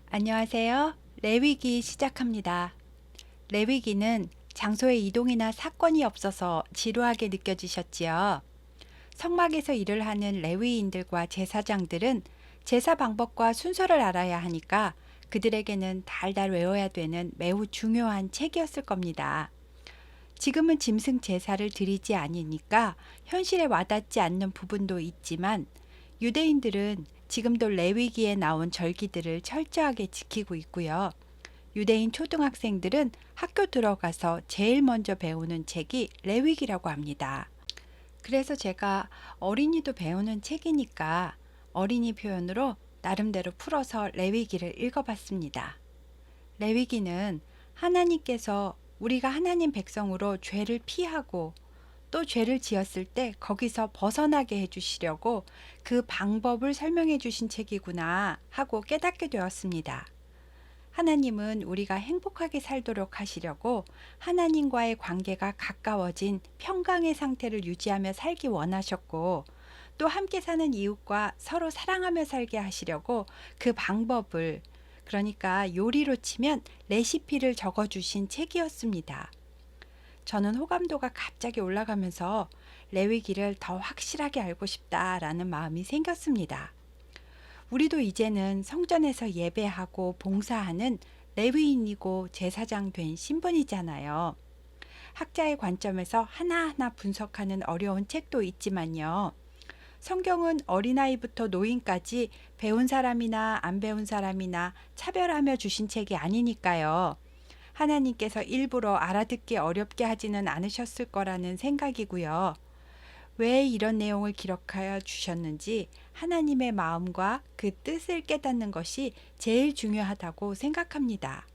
안녕하세요. 레위기 시작합니다. 레위기는 장소의 이동이나 사건이 없어서 지루하게 느껴지셨지요. 성막에서 일을 하는 레위인들과 제사장들은 제사 방법과 순서를 알아야 하니까 그들에게는 달달 외워야 되는 매우 중요한 책이었을 겁니다. 지금은 짐승 제사를 드리지 않으니까 현실에 와닿지 않는 부분도 있지만 유대인들은 지금도 레위기에 나온 절기들을 철저하게 지키고 있고요. 유대인 초등학생들은 학교 들어가서 제일 먼저 배우는 책이 레위기라고 합니다. 그래서 제가 어린이도 배우는 책이니까 어린이 표현으로 나름대로 풀어서 레위기를 읽어봤습니다. 레위기는 하나님께서 우리가 하나님 백성으로 죄를 피하고 또 죄를 지었을 때 거기서 벗어나게 해주시려고 그 방법을 설명해 주신 책이구나 하고 깨닫게 되었습니다. 하나님은 우리가 행복하게 살도록 하시려고 하나님과의 관계가 가까워진 평강의 상태를 유지하며 살기 원하셨고 또 함께 사는 이웃과 서로 사랑하며 살게 하시려고 그 방법을 그러니까 요리로 치면 레시피를 적어주신 책이었습니다. 저는 호감도가 갑자기 올라가면서 레위기를 더 확실하게 알고 싶다라는 마음이 생겼습니다. 우리도 이제는 성전에서 예배하고 봉사하는 레위인이고 제사장 된 신분이잖아요. 학자의 관점에서 하나하나 분석하는 어려운 책도 있지만요. 성경은 어린아이부터 노인까지 배운 사람이나 안 배운 사람이나 차별하며 주신 책이 아니니까요. 하나님께서 일부러 알아듣기 어렵게 하지는 않으셨을 거라는 생각이고요. 왜 이런 내용을 기록하여 주셨는지 하나님의 마음과 그 뜻을 깨닫는 것이 제일 중요하다고 생각합니다.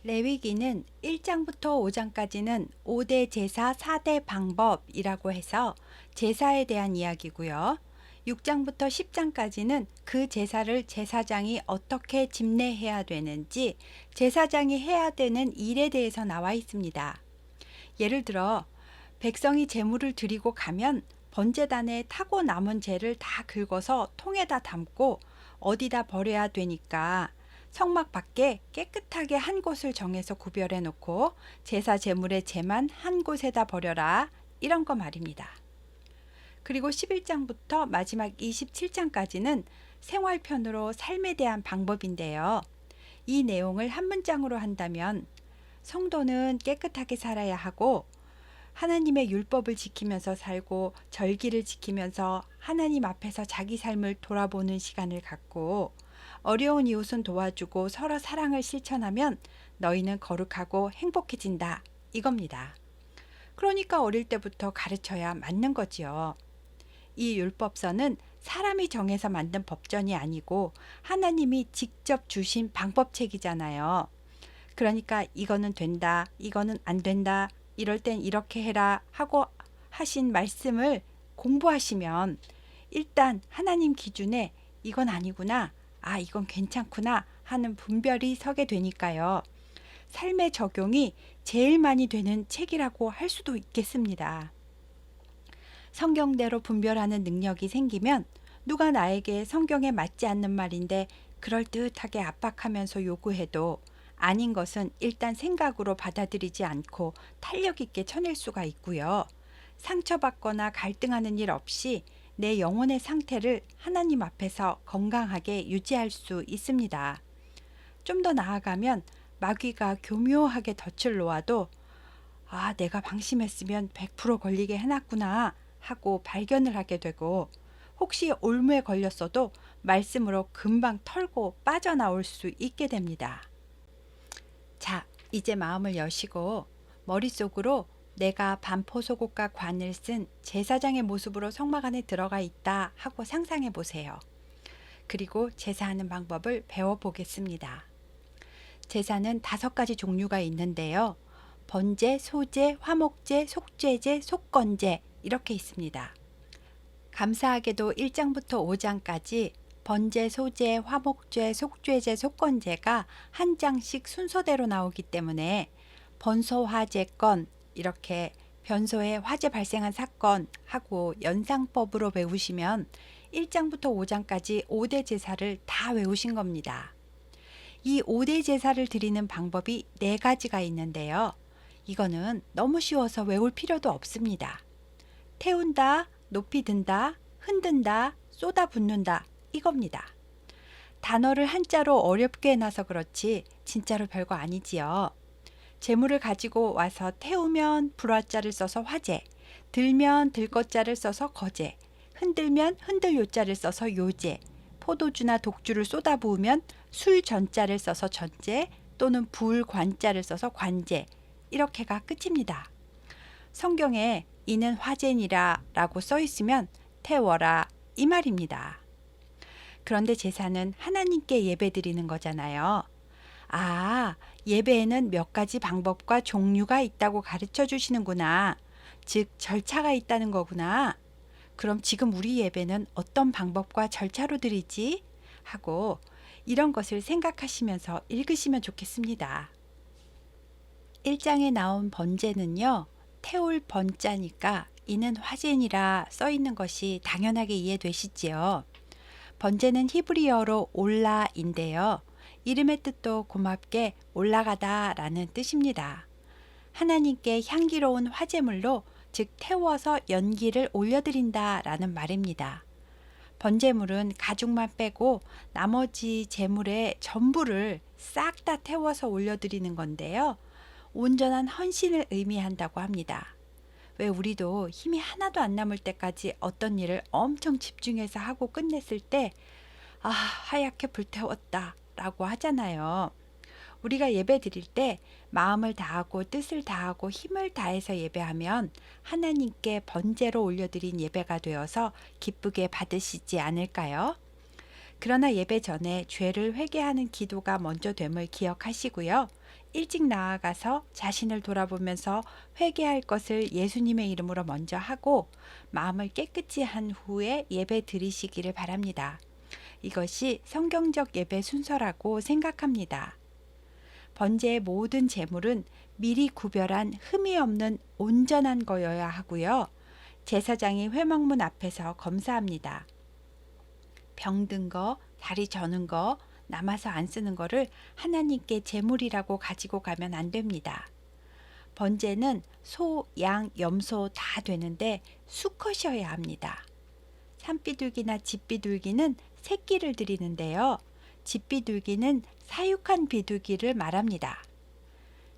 레위기는 1장부터 5장까지는 5대 제사 4대 방법이라고 해서 제사에 대한 이야기고요. 6장부터 10장까지는 그 제사를 제사장이 어떻게 집례해야 되는지 제사장이 해야 되는 일에 대해서 나와 있습니다. 예를 들어 백성이 제물을 드리고 가면 번제단에 타고 남은 재를 다 긁어서 통에다 담고 어디다 버려야 되니까 성막 밖에 깨끗하게 한 곳을 정해서 구별해 놓고 제사 제물의 재만 한 곳에다 버려라 이런 거 말입니다. 그리고 11장부터 마지막 27장까지는 생활편으로 삶에 대한 방법인데요. 이 내용을 한 문장으로 한다면 성도는 깨끗하게 살아야 하고 하나님의 율법을 지키면서 살고 절기를 지키면서 하나님 앞에서 자기 삶을 돌아보는 시간을 갖고 어려운 이웃은 도와주고 서로 사랑을 실천하면 너희는 거룩하고 행복해진다 이겁니다. 그러니까 어릴 때부터 가르쳐야 맞는 거지요. 이 율법서는 사람이 정해서 만든 법전이 아니고 하나님이 직접 주신 방법책이잖아요. 그러니까 이거는 된다, 이거는 안 된다, 이럴 땐 이렇게 해라 하고 하신 말씀을 공부하시면 일단 하나님 기준에 이건 아니구나, 아, 이건 괜찮구나 하는 분별이 서게 되니까요. 삶의 적용이 제일 많이 되는 책이라고 할 수도 있겠습니다. 성경대로 분별하는 능력이 생기면 누가 나에게 성경에 맞지 않는 말인데 그럴듯하게 압박하면서 요구해도 아닌 것은 일단 생각으로 받아들이지 않고 탄력 있게 쳐낼 수가 있고요. 상처받거나 갈등하는 일 없이 내 영혼의 상태를 하나님 앞에서 건강하게 유지할 수 있습니다. 좀 더 나아가면 마귀가 교묘하게 덫을 놓아도 아, 내가 방심했으면 100% 걸리게 해놨구나 하고 발견을 하게 되고 혹시 올무에 걸렸어도 말씀으로 금방 털고 빠져나올 수 있게 됩니다. 자, 이제 마음을 여시고 머릿속으로 내가 반포소국과 관을 쓴 제사장의 모습으로 성막 안에 들어가 있다 하고 상상해 보세요. 그리고 제사하는 방법을 배워보겠습니다. 제사는 5가지 종류가 있는데요. 번제, 소제, 화목제, 속죄제, 속건제 이렇게 있습니다. 감사하게도 1장부터 5장까지 번제, 소제, 화목제, 속죄제, 속건제가 한 장씩 순서대로 나오기 때문에 번소화제건 이렇게 변소에 화재 발생한 사건 하고 연상법으로 외우시면 1장부터 5장까지 5대 제사를 다 외우신 겁니다. 이 5대 제사를 드리는 방법이 4가지가 있는데요. 이거는 너무 쉬워서 외울 필요도 없습니다. 태운다, 높이 든다, 흔든다, 쏟아붓는다 이겁니다. 단어를 한자로 어렵게 해놔서 그렇지 진짜로 별거 아니지요. 재물을 가지고 와서 태우면 불화자를 써서 화재, 들면 들것자를 써서 거재, 흔들면 흔들 요자를 써서 요재, 포도주나 독주를 쏟아부으면 술 전자를 써서 전재 또는 불 관자를 써서 관재 이렇게가 끝입니다. 성경에 이는 화재니라 라고 써 있으면 태워라 이 말입니다. 그런데 제사는 하나님께 예배 드리는 거잖아요. 아, 예배에는 몇 가지 방법과 종류가 있다고 가르쳐 주시는구나. 즉, 절차가 있다는 거구나. 그럼 지금 우리 예배는 어떤 방법과 절차로 드리지? 하고 이런 것을 생각하시면서 읽으시면 좋겠습니다. 1장에 나온 번제는요. 태울 번자니까 이는 화제니라 써 있는 것이 당연하게 이해되시지요. 번제는 히브리어로 올라인데요. 이름의 뜻도 고맙게 올라가다 라는 뜻입니다. 하나님께 향기로운 화제물로 즉 태워서 연기를 올려드린다 라는 말입니다. 번제물은 가죽만 빼고 나머지 제물의 전부를 싹 다 태워서 올려드리는 건데요. 온전한 헌신을 의미한다고 합니다. 왜 우리도 힘이 하나도 안 남을 때까지 어떤 일을 엄청 집중해서 하고 끝냈을 때 아, 하얗게 불태웠다 라고 하잖아요. 우리가 예배 드릴 때 마음을 다하고 뜻을 다하고 힘을 다해서 예배하면 하나님께 번제로 올려드린 예배가 되어서 기쁘게 받으시지 않을까요? 그러나 예배 전에 죄를 회개하는 기도가 먼저 됨을 기억하시고요. 일찍 나아가서 자신을 돌아보면서 회개할 것을 예수님의 이름으로 먼저 하고 마음을 깨끗이 한 후에 예배 드리시기를 바랍니다. 이것이 성경적 예배 순서라고 생각합니다. 번제의 모든 제물은 미리 구별한 흠이 없는 온전한 거여야 하고요. 제사장이 회막문 앞에서 검사합니다. 병든 거, 다리 저는 거, 남아서 안 쓰는 거를 하나님께 제물이라고 가지고 가면 안 됩니다. 번제는 소, 양, 염소 다 되는데 수컷이어야 합니다. 산비둘기나 집비둘기는 새끼를 드리는데요. 집비둘기는 사육한 비둘기를 말합니다.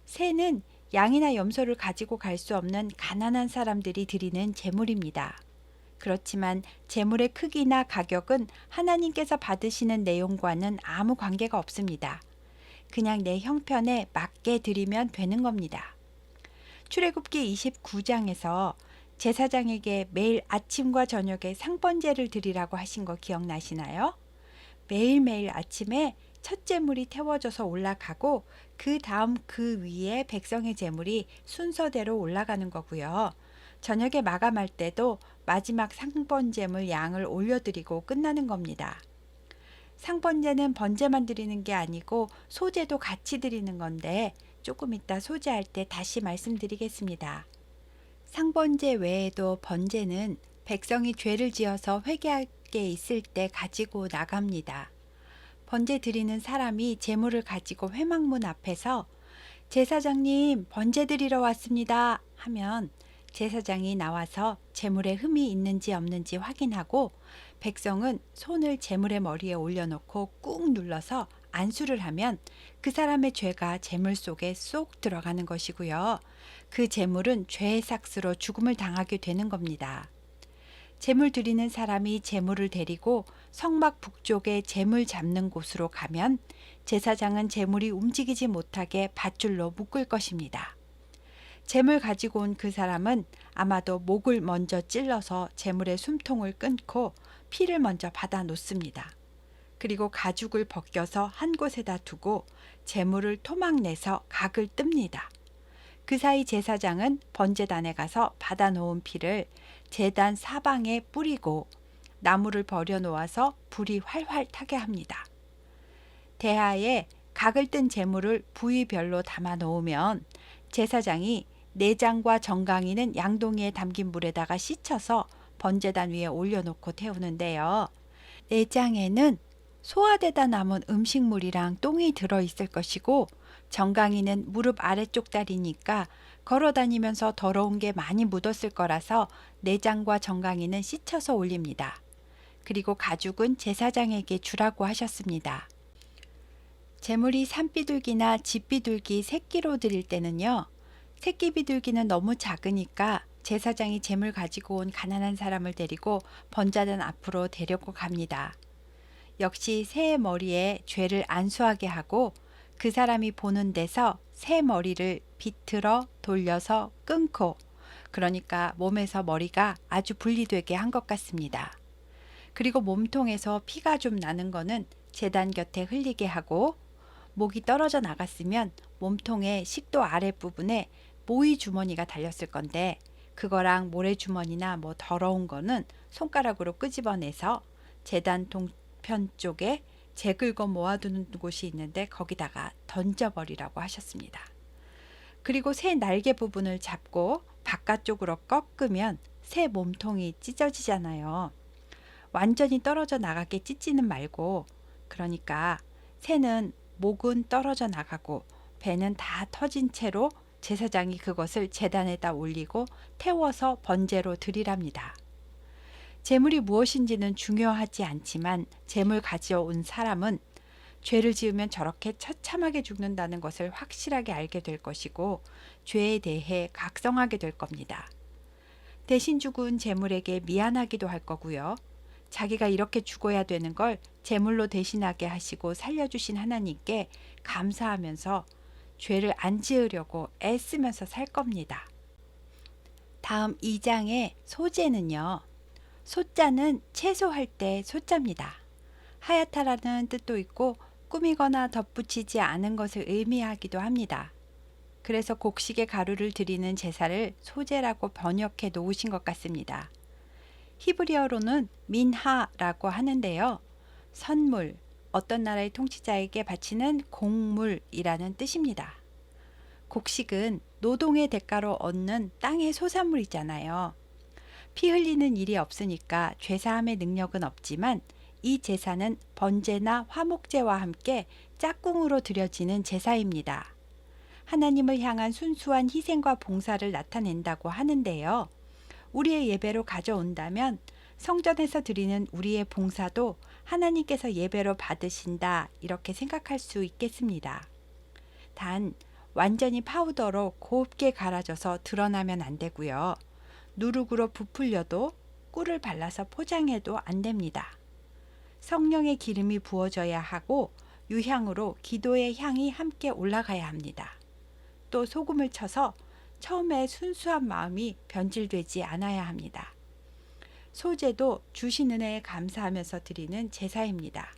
새는 양이나 염소를 가지고 갈 수 없는 가난한 사람들이 드리는 제물입니다. 그렇지만 제물의 크기나 가격은 하나님께서 받으시는 내용과는 아무 관계가 없습니다. 그냥 내 형편에 맞게 드리면 되는 겁니다. 출애굽기 29장에서 제사장에게 매일 아침과 저녁에 상번제를 드리라고 하신 거 기억나시나요? 매일매일 아침에 첫 제물이 태워져서 올라가고 그 다음 그 위에 백성의 제물이 순서대로 올라가는 거고요. 저녁에 마감할 때도 마지막 상번제물 양을 올려드리고 끝나는 겁니다. 상번제는 번제만 드리는 게 아니고 소제도 같이 드리는 건데 조금 이따 소제할 때 다시 말씀드리겠습니다. 상번제 외에도 번제는 백성이 죄를 지어서 회개할 게 있을 때 가지고 나갑니다. 번제 드리는 사람이 제물을 가지고 회막문 앞에서 제사장님 번제 드리러 왔습니다 하면 제사장이 나와서 제물에 흠이 있는지 없는지 확인하고 백성은 손을 제물의 머리에 올려놓고 꾹 눌러서 안수를 하면 그 사람의 죄가 제물 속에 쏙 들어가는 것이고요. 그 제물은 죄의 삭스로 죽음을 당하게 되는 겁니다. 제물 드리는 사람이 제물을 데리고 성막 북쪽에 제물 잡는 곳으로 가면 제사장은 제물이 움직이지 못하게 밧줄로 묶을 것입니다. 제물 가지고 온 그 사람은 아마도 목을 먼저 찔러서 제물의 숨통을 끊고 피를 먼저 받아 놓습니다. 그리고 가죽을 벗겨서 한 곳에다 두고 제물을 토막내서 각을 뜹니다. 그 사이 제사장은 번제단에 가서 받아 놓은 피를 제단 사방에 뿌리고 나무를 버려 놓아서 불이 활활 타게 합니다. 대하에 각을 뜬 제물을 부위별로 담아 놓으면 제사장이 내장과 정강이는 양동이에 담긴 물에다가 씻어서 번제단 위에 올려놓고 태우는데요. 내장에는 소화되다 남은 음식물이랑 똥이 들어 있을 것이고 정강이는 무릎 아래쪽 다리니까 걸어 다니면서 더러운 게 많이 묻었을 거라서 내장과 정강이는 씻어서 올립니다. 그리고 가죽은 제사장에게 주라고 하셨습니다. 재물이 산비둘기나 집비둘기 새끼로 드릴 때는요. 새끼 비둘기는 너무 작으니까 제사장이 재물 가지고 온 가난한 사람을 데리고 번자단 앞으로 데리고 갑니다. 역시 새의 머리에 죄를 안수하게 하고 그 사람이 보는 데서 새 머리를 비틀어 돌려서 끊고, 그러니까 몸에서 머리가 아주 분리되게 한 것 같습니다. 그리고 몸통에서 피가 좀 나는 거는 제단 곁에 흘리게 하고, 목이 떨어져 나갔으면 몸통의 식도 아랫부분에 모이 주머니가 달렸을 건데 그거랑 모래주머니나 뭐 더러운 거는 손가락으로 끄집어내서 제단 동편 쪽에 재 긁어 모아두는 곳이 있는데 거기다가 던져버리라고 하셨습니다. 그리고 새 날개 부분을 잡고 바깥쪽으로 꺾으면 새 몸통이 찢어지잖아요. 완전히 떨어져 나가게 찢지는 말고, 그러니까 새는 목은 떨어져 나가고 배는 다 터진 채로 제사장이 그것을 제단에다 올리고 태워서 번제로 드리랍니다. 재물이 무엇인지는 중요하지 않지만 재물 가져온 사람은 죄를 지으면 저렇게 처참하게 죽는다는 것을 확실하게 알게 될 것이고 죄에 대해 각성하게 될 겁니다. 대신 죽은 재물에게 미안하기도 할 거고요. 자기가 이렇게 죽어야 되는 걸 제물로 대신하게 하시고 살려주신 하나님께 감사하면서 죄를 안 지으려고 애쓰면서 살 겁니다. 다음 2장의 소제는요. 소자는 채소할 때 소자입니다. 하얗다라는 뜻도 있고 꾸미거나 덧붙이지 않은 것을 의미하기도 합니다. 그래서 곡식의 가루를 드리는 제사를 소제라고 번역해 놓으신 것 같습니다. 히브리어로는 민하라고 하는데요. 선물, 어떤 나라의 통치자에게 바치는 공물이라는 뜻입니다. 곡식은 노동의 대가로 얻는 땅의 소산물이잖아요. 피 흘리는 일이 없으니까 죄사함의 능력은 없지만 이 제사는 번제나 화목제와 함께 짝꿍으로 드려지는 제사입니다. 하나님을 향한 순수한 희생과 봉사를 나타낸다고 하는데요. 우리의 예배로 가져온다면 성전에서 드리는 우리의 봉사도 하나님께서 예배로 받으신다, 이렇게 생각할 수 있겠습니다. 단 완전히 파우더로 곱게 갈아져서 드러나면 안 되고요. 누룩으로 부풀려도 꿀을 발라서 포장해도 안 됩니다. 성령의 기름이 부어져야 하고 유향으로 기도의 향이 함께 올라가야 합니다. 또 소금을 쳐서 처음에 순수한 마음이 변질되지 않아야 합니다. 소제도 주신 은혜에 감사하면서 드리는 제사입니다.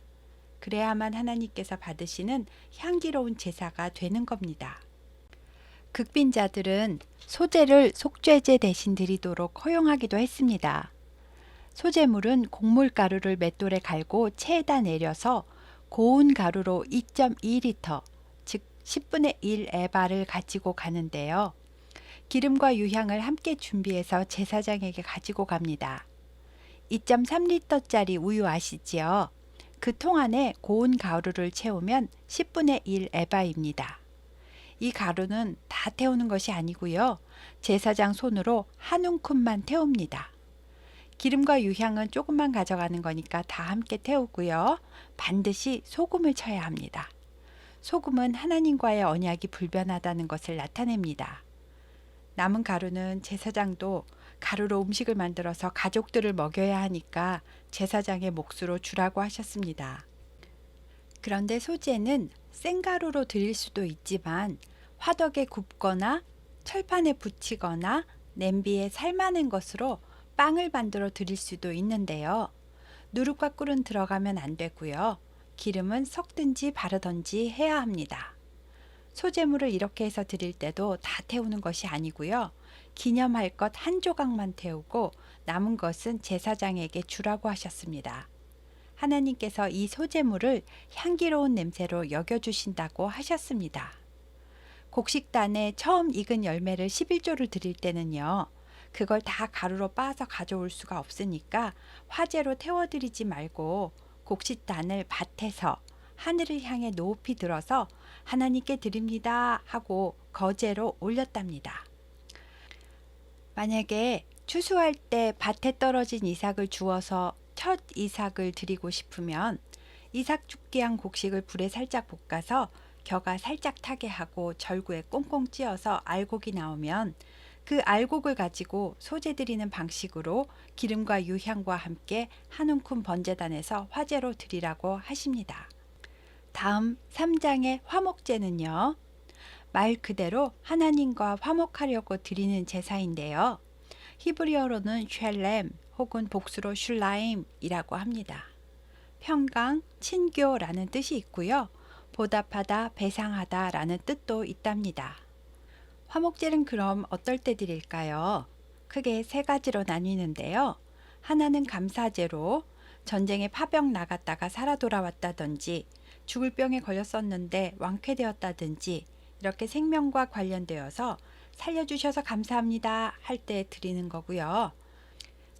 그래야만 하나님께서 받으시는 향기로운 제사가 되는 겁니다. 극빈자들은 소제를 속죄제 대신 드리도록 허용하기도 했습니다. 소제물은 곡물가루를 맷돌에 갈고 체에다 내려서 고운 가루로 2.2리터, 즉 10분의 1 에바를 가지고 가는데요. 기름과 유향을 함께 준비해서 제사장에게 가지고 갑니다. 2.3리터짜리 우유 아시지요? 그 통 안에 고운 가루를 채우면 10분의 1 에바입니다. 이 가루는 다 태우는 것이 아니고요. 제사장 손으로 한 움큼만 태웁니다. 기름과 유향은 조금만 가져가는 거니까 다 함께 태우고요. 반드시 소금을 쳐야 합니다. 소금은 하나님과의 언약이 불변하다는 것을 나타냅니다. 남은 가루는 제사장도 가루로 음식을 만들어서 가족들을 먹여야 하니까 제사장의 몫으로 주라고 하셨습니다. 그런데 소제는 생가루로 드릴 수도 있지만 화덕에 굽거나 철판에 붙이거나 냄비에 삶아낸 것으로 빵을 만들어 드릴 수도 있는데요. 누룩과 꿀은 들어가면 안 되고요. 기름은 섞든지 바르든지 해야 합니다. 소제물을 이렇게 해서 드릴 때도 다 태우는 것이 아니고요. 기념할 것 한 조각만 태우고 남은 것은 제사장에게 주라고 하셨습니다. 하나님께서 이 소제물을 향기로운 냄새로 여겨주신다고 하셨습니다. 곡식단에 처음 익은 열매를 11조를 드릴 때는요. 그걸 다 가루로 빻아서 가져올 수가 없으니까 화재로 태워드리지 말고 곡식단을 밭에서 하늘을 향해 높이 들어서 하나님께 드립니다 하고 거제로 올렸답니다. 만약에 추수할 때 밭에 떨어진 이삭을 주어서 첫 이삭을 드리고 싶으면 이삭 죽기한 곡식을 불에 살짝 볶아서 겨가 살짝 타게 하고 절구에 꽁꽁 찧어서 알곡이 나오면 그 알곡을 가지고 소제 드리는 방식으로 기름과 유향과 함께 한 움큼 번제단에서 화제로 드리라고 하십니다. 다음 3장의 화목제는요. 말 그대로 하나님과 화목하려고 드리는 제사인데요. 히브리어로는 쉘렘 혹은 복수로 슐라임이라고 합니다. 평강, 친교라는 뜻이 있고요. 보답하다, 배상하다 라는 뜻도 있답니다. 화목제는 그럼 어떨 때 드릴까요? 크게 세 가지로 나뉘는데요. 하나는 감사제로 전쟁에 파병 나갔다가 살아 돌아왔다든지 죽을 병에 걸렸었는데 완쾌되었다든지 이렇게 생명과 관련되어서 살려주셔서 감사합니다 할 때 드리는 거고요.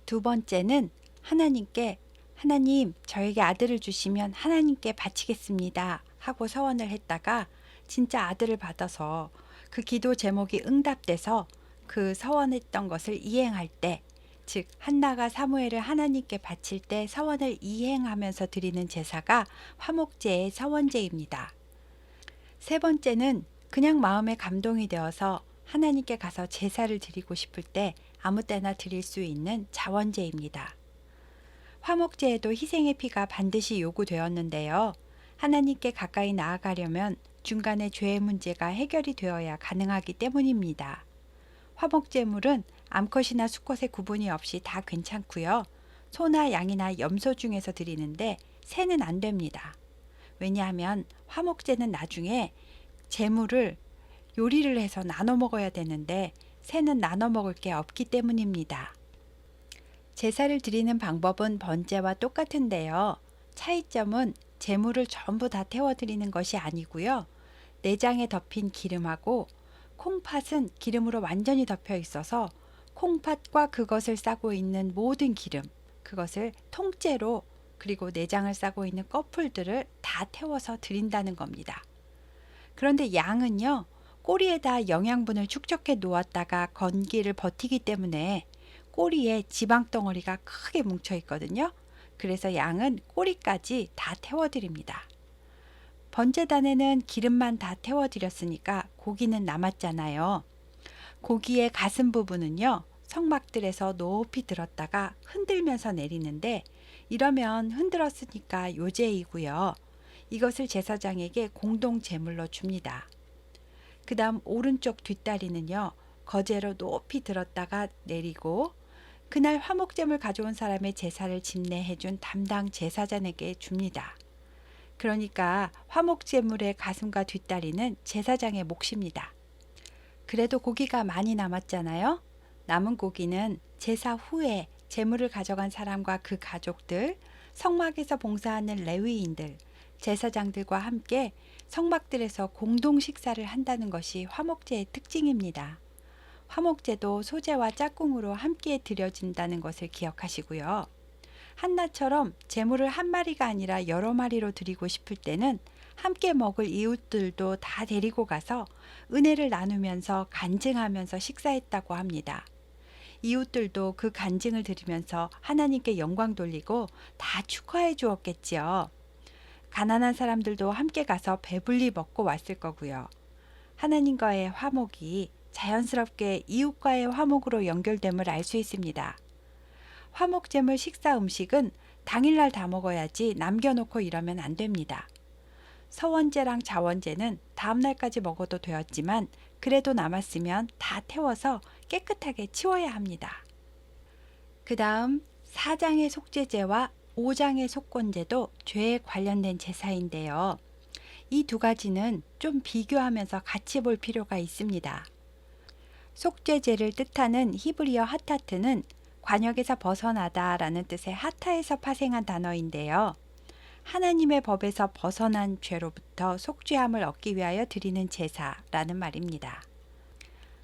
두 번째는 하나님께 하나님 저에게 아들을 주시면 하나님께 바치겠습니다 하고 서원을 했다가 진짜 아들을 받아서 그 기도 제목이 응답돼서 그 서원했던 것을 이행할 때, 즉 한나가 사무엘을 하나님께 바칠 때 서원을 이행하면서 드리는 제사가 화목제의 서원제입니다. 세 번째는 그냥 마음에 감동이 되어서 하나님께 가서 제사를 드리고 싶을 때 아무 때나 드릴 수 있는 자원제입니다. 화목제에도 희생의 피가 반드시 요구되었는데요. 하나님께 가까이 나아가려면 중간에 죄의 문제가 해결이 되어야 가능하기 때문입니다. 화목제물은 암컷이나 수컷의 구분이 없이 다 괜찮고요. 소나 양이나 염소 중에서 드리는데 새는 안 됩니다. 왜냐하면 화목제는 나중에 제물을 요리를 해서 나눠 먹어야 되는데 새는 나눠 먹을 게 없기 때문입니다. 제사를 드리는 방법은 번제와 똑같은데요. 차이점은 제물을 전부 다 태워드리는 것이 아니고요. 내장에 덮인 기름하고 콩팥은 기름으로 완전히 덮여 있어서 콩팥과 그것을 싸고 있는 모든 기름, 그것을 통째로 그리고 내장을 싸고 있는 꺼풀들을 다 태워서 드린다는 겁니다. 그런데 양은요. 꼬리에다 영양분을 축적해 놓았다가 건기를 버티기 때문에 꼬리에 지방 덩어리가 크게 뭉쳐 있거든요. 그래서 양은 꼬리까지 다 태워드립니다. 번제단에는 기름만 다 태워드렸으니까 고기는 남았잖아요. 고기의 가슴 부분은요. 성막들에서 높이 들었다가 흔들면서 내리는데 이러면 흔들었으니까 요제이고요. 이것을 제사장에게 공동 제물로 줍니다. 그 다음 오른쪽 뒷다리는요. 거제로 높이 들었다가 내리고 그날 화목제물 가져온 사람의 제사를 집례해준 담당 제사장에게 줍니다. 그러니까 화목제물의 가슴과 뒷다리는 제사장의 몫입니다. 그래도 고기가 많이 남았잖아요. 남은 고기는 제사 후에 제물을 가져간 사람과 그 가족들, 성막에서 봉사하는 레위인들, 제사장들과 함께 성막들에서 공동 식사를 한다는 것이 화목제의 특징입니다. 화목제도 소제와 짝꿍으로 함께 드려진다는 것을 기억하시고요. 한나처럼 제물을 한 마리가 아니라 여러 마리로 드리고 싶을 때는 함께 먹을 이웃들도 다 데리고 가서 은혜를 나누면서 간증하면서 식사했다고 합니다. 이웃들도 그 간증을 들으면서 하나님께 영광 돌리고 다 축하해 주었겠지요. 가난한 사람들도 함께 가서 배불리 먹고 왔을 거고요. 하나님과의 화목이 자연스럽게 이웃과의 화목으로 연결됨을 알 수 있습니다. 화목제물 식사 음식은 당일날 다 먹어야지 남겨놓고 이러면 안 됩니다. 서원제랑 자원제는 다음날까지 먹어도 되었지만 그래도 남았으면 다 태워서 깨끗하게 치워야 합니다. 그 다음 4장의 속죄제와 5장의 속건제도 죄에 관련된 제사인데요. 이 두 가지는 좀 비교하면서 같이 볼 필요가 있습니다. 속죄제를 뜻하는 히브리어 하타트는 관역에서 벗어나다 라는 뜻의 하타에서 파생한 단어인데요. 하나님의 법에서 벗어난 죄로부터 속죄함을 얻기 위하여 드리는 제사라는 말입니다.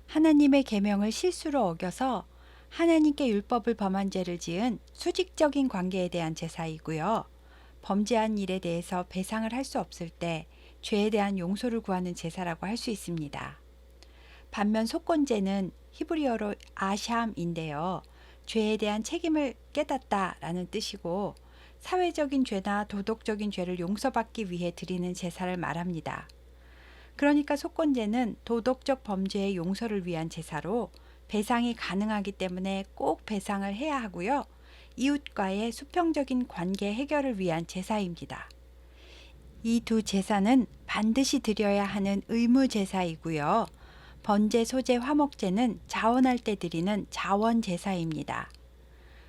하나님의 계명을 실수로 어겨서 하나님께 율법을 범한 죄를 지은 수직적인 관계에 대한 제사이고요. 범죄한 일에 대해서 배상을 할 수 없을 때 죄에 대한 용서를 구하는 제사라고 할 수 있습니다. 반면 속건제는 히브리어로 아샴인데요. 죄에 대한 책임을 깨닫다라는 뜻이고 사회적인 죄나 도덕적인 죄를 용서받기 위해 드리는 제사를 말합니다. 그러니까 속건제는 도덕적 범죄의 용서를 위한 제사로 배상이 가능하기 때문에 꼭 배상을 해야 하고요. 이웃과의 수평적인 관계 해결을 위한 제사입니다. 이 두 제사는 반드시 드려야 하는 의무 제사이고요. 번제, 소제, 화목제는 자원할 때 드리는 자원 제사입니다.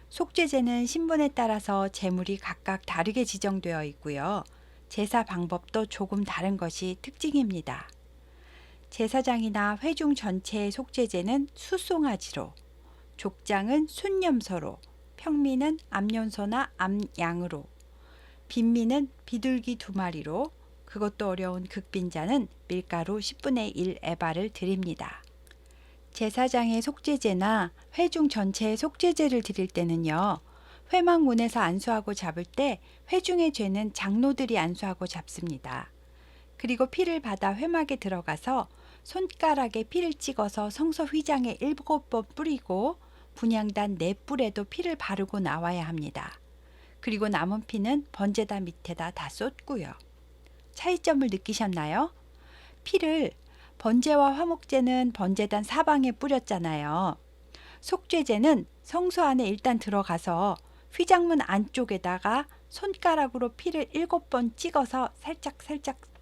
속죄제는 신분에 따라서 제물이 각각 다르게 지정되어 있고요. 제사 방법도 조금 다른 것이 특징입니다. 제사장이나 회중 전체의 속죄제는 수송아지로, 족장은 순념소로, 평민은 암연소나 암양으로, 빈민은 비둘기 2마리로, 그것도 어려운 극빈자는 밀가루 10분의 1 에바를 드립니다. 제사장의 속죄제나 회중 전체의 속죄제를 드릴 때는요. 회막문에서 안수하고 잡을 때 회중의 죄는 장로들이 안수하고 잡습니다. 그리고 피를 받아 회막에 들어가서 손가락에 피를 찍어서 성서 휘장에 7번 뿌리고 분향단 4뿔에도 피를 바르고 나와야 합니다. 그리고 남은 피는 번제단 밑에다 다 쏟고요. 차이점을 느끼셨나요? 피를 번제와 화목제는 번제단 사방에 뿌렸잖아요. 속죄제는 성소 안에 일단 들어가서 휘장문 안쪽에다가 손가락으로 피를 7번 찍어서 살짝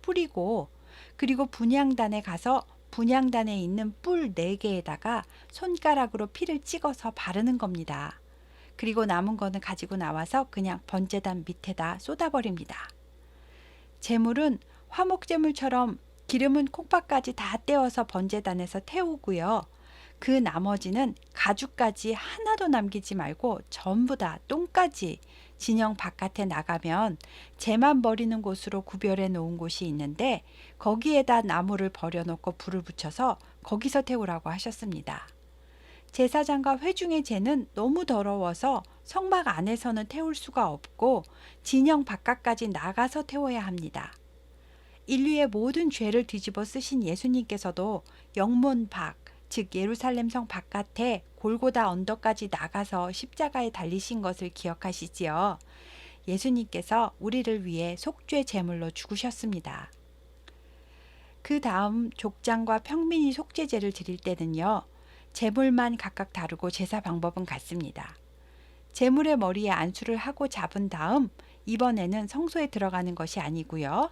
뿌리고 그리고 분향단에 가서 분향단에 있는 뿔 4개에다가 손가락으로 피를 찍어서 바르는 겁니다. 그리고 남은 거는 가지고 나와서 그냥 번제단 밑에다 쏟아버립니다. 제물은 화목제물처럼 기름은 콩팥까지 다 떼어서 번제단에서 태우고요. 그 나머지는 가죽까지 하나도 남기지 말고 전부 다 똥까지 진영 바깥에 나가면 재만 버리는 곳으로 구별해 놓은 곳이 있는데 거기에다 나무를 버려놓고 불을 붙여서 거기서 태우라고 하셨습니다. 제사장과 회중의 재는 너무 더러워서 성막 안에서는 태울 수가 없고 진영 바깥까지 나가서 태워야 합니다. 인류의 모든 죄를 뒤집어 쓰신 예수님께서도 영문 밖, 즉 예루살렘 성 바깥에 골고다 언덕까지 나가서 십자가에 달리신 것을 기억하시지요. 예수님께서 우리를 위해 속죄 제물로 죽으셨습니다. 그 다음 족장과 평민이 속죄제를 드릴 때는요. 제물만 각각 다르고 제사 방법은 같습니다. 제물의 머리에 안수를 하고 잡은 다음 이번에는 성소에 들어가는 것이 아니고요.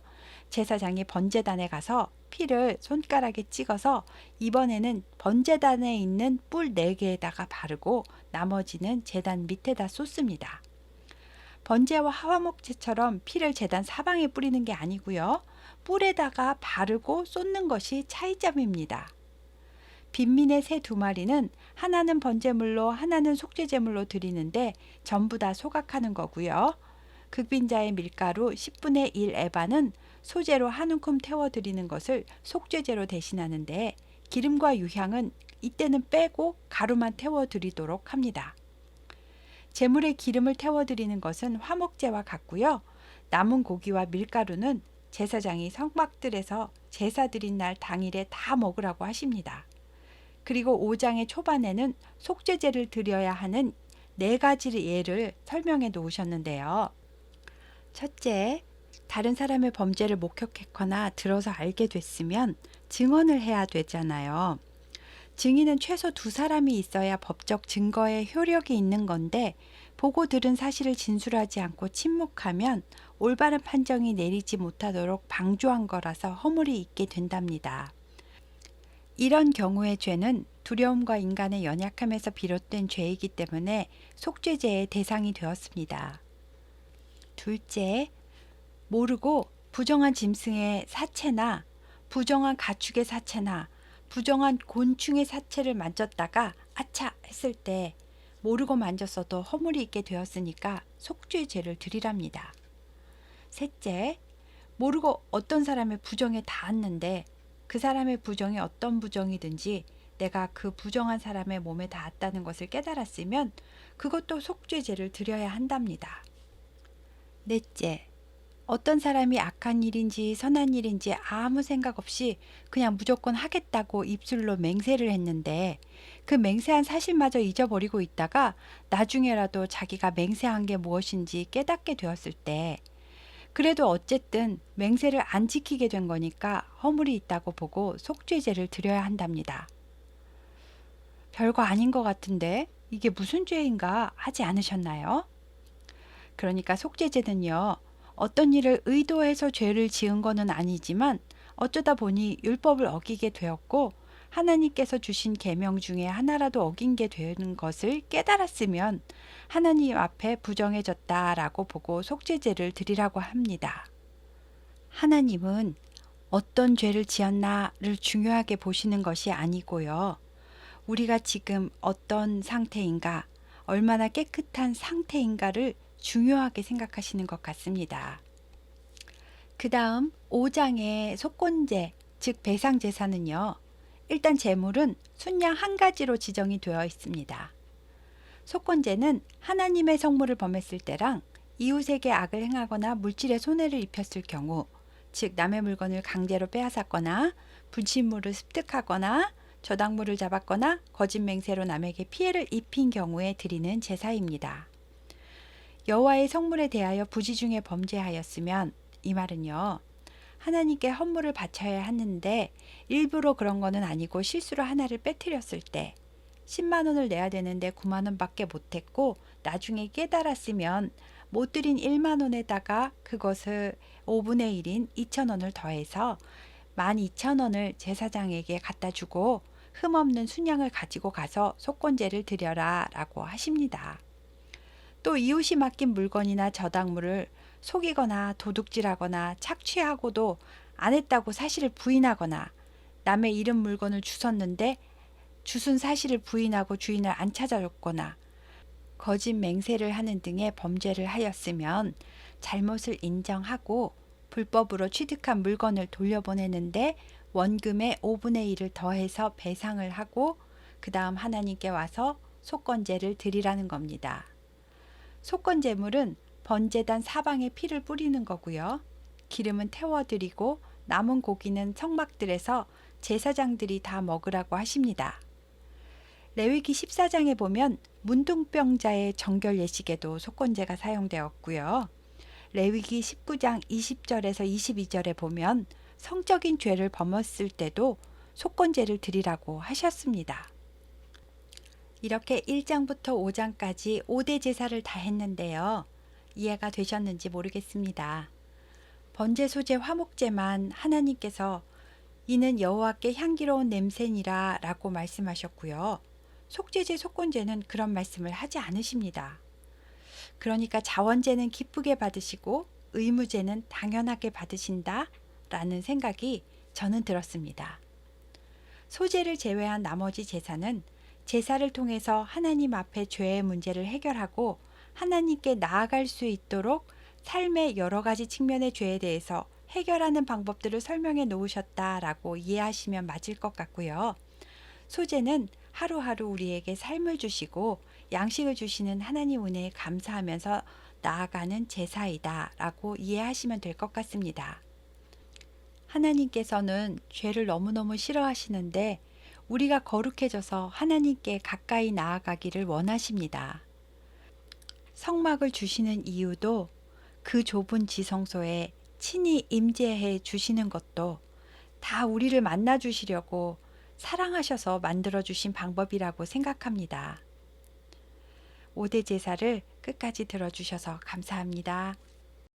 제사장이 번제단에 가서 피를 손가락에 찍어서 이번에는 번제단에 있는 뿔 4개에다가 바르고 나머지는 제단 밑에다 쏟습니다. 번제와 화목제처럼 피를 제단 사방에 뿌리는 게 아니고요. 뿔에다가 바르고 쏟는 것이 차이점입니다. 빈민의 새 2마리는 하나는 번제물로 하나는 속죄제물로 드리는데 전부 다 소각하는 거고요. 극빈자의 밀가루 10분의 1 에바는 소재로 한 움큼 태워 드리는 것을 속죄제로 대신하는데 기름과 유향은 이때는 빼고 가루만 태워 드리도록 합니다. 제물에 기름을 태워 드리는 것은 화목제와 같고요. 남은 고기와 밀가루는 제사장이 성막들에서 제사 드린 날 당일에 다 먹으라고 하십니다. 그리고 5장의 초반에는 속죄제를 드려야 하는 4가지 예를 설명해 놓으셨는데요. 첫째, 다른 사람의 범죄를 목격했거나 들어서 알게 됐으면 증언을 해야 되잖아요. 증인은 최소 2사람이 있어야 법적 증거에 효력이 있는 건데 보고 들은 사실을 진술하지 않고 침묵하면 올바른 판정이 내리지 못하도록 방조한 거라서 허물이 있게 된답니다. 이런 경우의 죄는 두려움과 인간의 연약함에서 비롯된 죄이기 때문에 속죄제의 대상이 되었습니다. 둘째, 모르고 부정한 짐승의 사체나 부정한 가축의 사체나 부정한 곤충의 사체를 만졌다가 아차 했을 때 모르고 만졌어도 허물이 있게 되었으니까 속죄제를 드리랍니다. 셋째, 모르고 어떤 사람의 부정에 닿았는데 그 사람의 부정이 어떤 부정이든지 내가 그 부정한 사람의 몸에 닿았다는 것을 깨달았으면 그것도 속죄제를 드려야 한답니다. 넷째, 어떤 사람이 악한 일인지 선한 일인지 아무 생각 없이 그냥 무조건 하겠다고 입술로 맹세를 했는데 그 맹세한 사실마저 잊어버리고 있다가 나중에라도 자기가 맹세한 게 무엇인지 깨닫게 되었을 때 그래도 어쨌든 맹세를 안 지키게 된 거니까 허물이 있다고 보고 속죄제를 드려야 한답니다. 별거 아닌 것 같은데 이게 무슨 죄인가 하지 않으셨나요? 그러니까 속죄제는요, 어떤 일을 의도해서 죄를 지은 거는 아니지만 어쩌다 보니 율법을 어기게 되었고 하나님께서 주신 계명 중에 하나라도 어긴 게 되는 것을 깨달았으면 하나님 앞에 부정해졌다라고 보고 속죄제를 드리라고 합니다. 하나님은 어떤 죄를 지었나를 중요하게 보시는 것이 아니고요. 우리가 지금 어떤 상태인가, 얼마나 깨끗한 상태인가를 중요하게 생각하시는 것 같습니다. 그 다음 5장의 속건제, 즉 배상제사는요. 일단 제물은 순양 한 가지로 지정이 되어 있습니다. 속건제는 하나님의 성물을 범했을 때랑 이웃에게 악을 행하거나 물질에 손해를 입혔을 경우, 즉 남의 물건을 강제로 빼앗았거나 분실물을 습득하거나 저당물을 잡았거나 거짓 맹세로 남에게 피해를 입힌 경우에 드리는 제사입니다. 여호와의 성물에 대하여 부지 중에 범죄하였으면, 이 말은요, 하나님께 헌물을 바쳐야 하는데 일부러 그런 거는 아니고 실수로 하나를 빼뜨렸을 때 10만 원을 내야 되는데 9만 원밖에 못했고 나중에 깨달았으면 못 드린 1만 원에다가 그것을 5분의 1인 2천 원을 더해서 12,000원을 제사장에게 갖다 주고 흠없는 순양을 가지고 가서 속건제를 드려라 라고 하십니다. 또 이웃이 맡긴 물건이나 저당물을 속이거나 도둑질하거나 착취하고도 안 했다고 사실을 부인하거나 남의 잃은 물건을 주웠는데 주순 사실을 부인하고 주인을 안 찾아줬거나 거짓 맹세를 하는 등의 범죄를 하였으면 잘못을 인정하고 불법으로 취득한 물건을 돌려보내는데 원금의 5분의 1을 더해서 배상을 하고 그 다음 하나님께 와서 속건제를 드리라는 겁니다. 속건제물은 번제단 사방에 피를 뿌리는 거고요. 기름은 태워드리고 남은 고기는 성막들에서 제사장들이 다 먹으라고 하십니다. 레위기 14장에 보면 문둥병자의 정결 예식에도 속건제가 사용되었고요. 레위기 19장 20절에서 22절에 보면 성적인 죄를 범했을 때도 속건제를 드리라고 하셨습니다. 이렇게 1장부터 5장까지 5대 제사를 다 했는데요. 이해가 되셨는지 모르겠습니다. 번제 소제 화목제만 하나님께서 이는 여호와께 향기로운 냄새니라 라고 말씀하셨고요. 속죄제 속건제는 그런 말씀을 하지 않으십니다. 그러니까 자원제는 기쁘게 받으시고 의무제는 당연하게 받으신다 라는 생각이 저는 들었습니다. 소제를 제외한 나머지 제사는 제사를 통해서 하나님 앞에 죄의 문제를 해결하고 하나님께 나아갈 수 있도록 삶의 여러 가지 측면의 죄에 대해서 해결하는 방법들을 설명해 놓으셨다라고 이해하시면 맞을 것 같고요. 소제는 하루하루 우리에게 삶을 주시고 양식을 주시는 하나님 은혜에 감사하면서 나아가는 제사이다 라고 이해하시면 될 것 같습니다. 하나님께서는 죄를 너무너무 싫어하시는데 우리가 거룩해져서 하나님께 가까이 나아가기를 원하십니다. 성막을 주시는 이유도 그 좁은 지성소에 친히 임재해 주시는 것도 다 우리를 만나 주시려고 사랑하셔서 만들어 주신 방법이라고 생각합니다. 5대 제사를 끝까지 들어주셔서 감사합니다.